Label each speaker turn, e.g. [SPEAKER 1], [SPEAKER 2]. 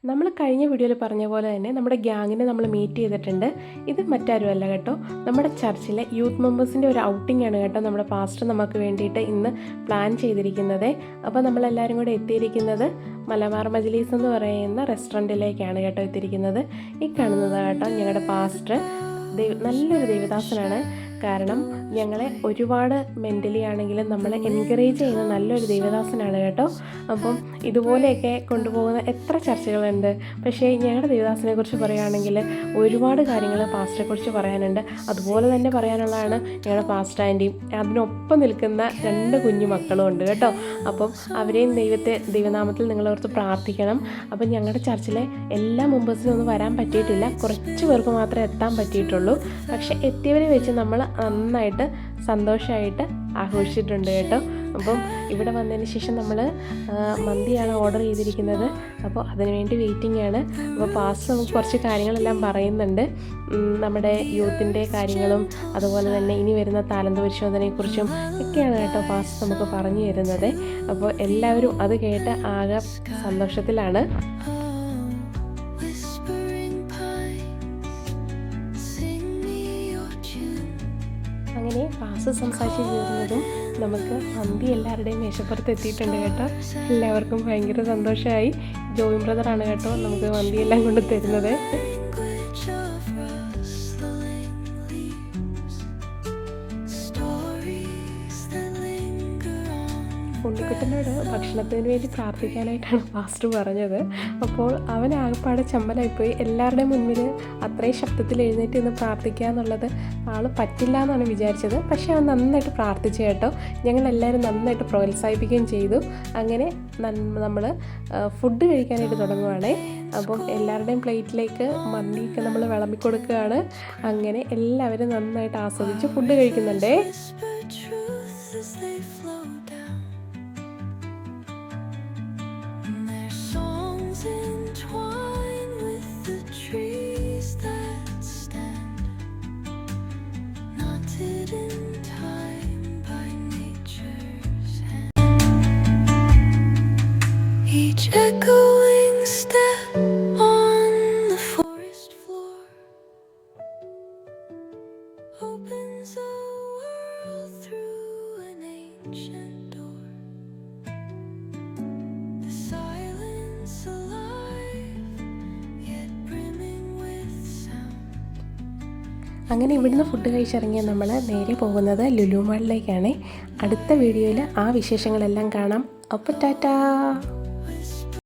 [SPEAKER 1] നമ്മൾ കഴിഞ്ഞ വീഡിയോയിൽ പറഞ്ഞ പോലെ തന്നെ നമ്മുടെ ഗ്യാങ്ങിനെ നമ്മൾ മീറ്റ് ചെയ്തിട്ടുണ്ട്. ഇത് മറ്റാരുമല്ല കേട്ടോ, നമ്മുടെ ചർച്ചിലെ യൂത്ത് മെമ്പേഴ്സിൻ്റെ ഒരു ഔട്ടിംഗ് ആണ് കേട്ടോ നമ്മുടെ പാസ്റ്റർ നമുക്ക് വേണ്ടിയിട്ട് ഇന്ന് പ്ലാൻ ചെയ്തിരിക്കുന്നത്. അപ്പോൾ നമ്മളെല്ലാവരും കൂടെ എത്തിയിരിക്കുന്നത് മലബാർ മജ്‌ലിസ് എന്ന് പറയുന്ന റെസ്റ്റോറൻറ്റിലേക്കാണ് കേട്ടോ എത്തിയിരിക്കുന്നത്. ഈ കാണുന്നത് കേട്ടോ ഞങ്ങളുടെ പാസ്റ്റർ നല്ലൊരു ദൈവദാസനാണ്. കാരണം ഞങ്ങളെ ഒരുപാട് മെൻ്റലി ആണെങ്കിലും നമ്മളെ എൻകറേജ് ചെയ്യുന്ന നല്ലൊരു ദൈവദാസനാണ് കേട്ടോ. അപ്പം ഇതുപോലെയൊക്കെ കൊണ്ടുപോകുന്ന എത്ര ചർച്ചകളുണ്ട്. പക്ഷേ ഞങ്ങളുടെ ദൈവദാസനെ കുറിച്ച് പറയുകയാണെങ്കിൽ ഒരുപാട് കാര്യങ്ങൾ പാസ്റ്ററെക്കുറിച്ച് പറയാനുണ്ട്. അതുപോലെ തന്നെ പറയാനുള്ളതാണ് ഞങ്ങളുടെ പാസ്റ്റർ ആൻറ്റിയും അതിനൊപ്പം നിൽക്കുന്ന 2 കുഞ്ഞു മക്കളും ഉണ്ട് കേട്ടോ. അപ്പം അവരെയും ദൈവനാമത്തിൽ നിങ്ങളോർത്ത് പ്രാർത്ഥിക്കണം. അപ്പം ഞങ്ങളുടെ ചർച്ചിലെ എല്ലാ മെമ്പേഴ്സിനും ഒന്നും വരാൻ പറ്റിയിട്ടില്ല, കുറച്ച് പേർക്ക് മാത്രമേ എത്താൻ പറ്റിയിട്ടുള്ളൂ. പക്ഷേ എത്തിയവരെ വെച്ച് നമ്മൾ നന്നായിട്ട് സന്തോഷമായിട്ട് ആഘോഷിച്ചിട്ടുണ്ട് കേട്ടോ. അപ്പം ഇവിടെ വന്നതിന് ശേഷം നമ്മൾ മന്തിയാണ് ഓർഡർ ചെയ്തിരിക്കുന്നത്. അപ്പോൾ അതിനുവേണ്ടി വെയിറ്റിംഗ് ആണ്. അപ്പോൾ പാസ്റ്റർ നമുക്ക് കുറച്ച് കാര്യങ്ങളെല്ലാം പറയുന്നുണ്ട്, നമ്മുടെ യൂത്തിൻ്റെ കാര്യങ്ങളും അതുപോലെ തന്നെ ഇനി വരുന്ന താലന്ത് പരിശോധനയെക്കുറിച്ചും ഒക്കെയാണ് കേട്ടോ പാസ്റ്റർ നമുക്ക് പറഞ്ഞു തരുന്നത്. അപ്പോൾ എല്ലാവരും അത് കേട്ട് ആകെ സന്തോഷത്തിലാണ്. അങ്ങനെ ക്ലാസ് സംസാരിച്ച് തീർന്നതും നമുക്ക് മന്തി എല്ലാവരുടെയും മേശപ്പുറത്ത് എത്തിയിട്ടുണ്ട് കേട്ടോ. എല്ലാവർക്കും ഭയങ്കര സന്തോഷമായി. ജോയിൻ ബ്രദറാണ് കേട്ടോ നമുക്ക് മന്തി എല്ലാം കൊണ്ട് തരുന്നത്. ഉണ്ണിക്കുട്ടനോട് ഭക്ഷണത്തിന് വേണ്ടി പ്രാർത്ഥിക്കാനായിട്ടാണ് പാസ്റ്റർ പറഞ്ഞത്. അപ്പോൾ അവൻ ആകപ്പാടെ ചമ്മലായിപ്പോയി. എല്ലാവരുടെയും മുൻപിൽ അത്രയും ശബ്ദത്തിൽ എഴുന്നേറ്റ് നിന്ന് പ്രാർത്ഥിക്കുക എന്നുള്ളത് ആൾ പറ്റില്ല എന്നാണ് വിചാരിച്ചത്. പക്ഷേ അവൻ നന്നായിട്ട് പ്രാർത്ഥിച്ചു കേട്ടോ. ഞങ്ങളെല്ലാവരും നന്നായിട്ട് പ്രോത്സാഹിപ്പിക്കുകയും ചെയ്തു. അങ്ങനെ നമ്മൾ ഫുഡ് കഴിക്കാനായിട്ട് തുടങ്ങുവാണേ. അപ്പം എല്ലാവരുടെയും പ്ലേറ്റിലേക്ക് മന്തിയൊക്കെ നമ്മൾ വിളമ്പി കൊടുക്കുകയാണ്. അങ്ങനെ എല്ലാവരും നന്നായിട്ട് ആസ്വദിച്ച് food കഴിക്കുന്നുണ്ടേ.
[SPEAKER 2] Echoing step on the forest floor opens a world through an ancient door. The silence alive, yet brimming with sound.
[SPEAKER 1] അങ്ങനെ ഇവിടുന്ന് ഫുഡ് കഴിച്ചിറങ്ങിയ നമ്മൾ നേരെ പോകുന്നത് ലുലു മാളിലേക്കാണ്. അടുത്ത വീഡിയോയിൽ ആ വിശേഷങ്ങളെല്ലാം കാണാം. അപ്പോൾ ടാറ്റാ.